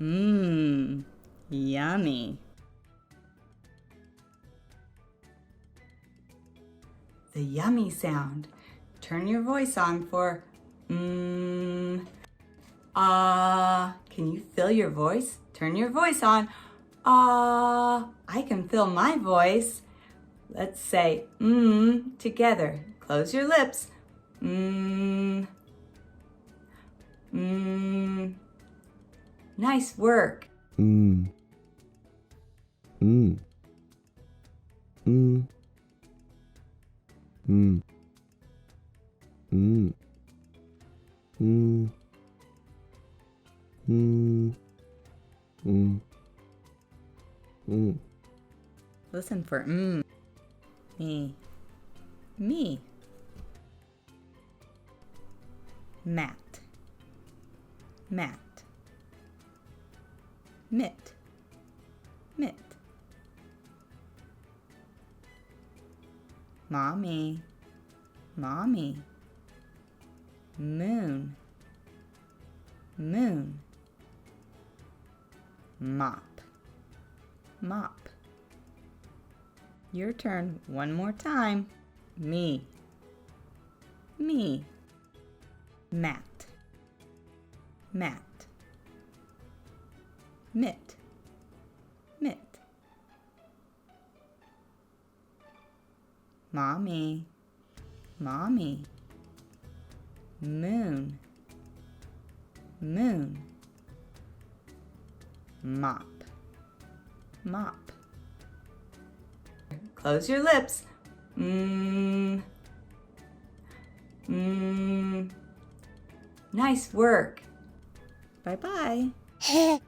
Mmm, yummy. The yummy sound. Turn your voice on for Can you feel your voice? Turn your voice on. I can feel my voice. Let's say together. Close your lips. Nice work. Mm. Mm. Mm. Mm. Mm. Mm. Mm. Mm. Mm. Listen for me, me. Mat, mat. Mitt, mitt. Mommy, mommy. Moon, moon. Mop, mop. Your turn one more time. Me, me. Mat, mat. Mitt, mitt. Mommy, mommy. Moon, moon. Mop, mop. Close your lips. Nice work. Bye-bye.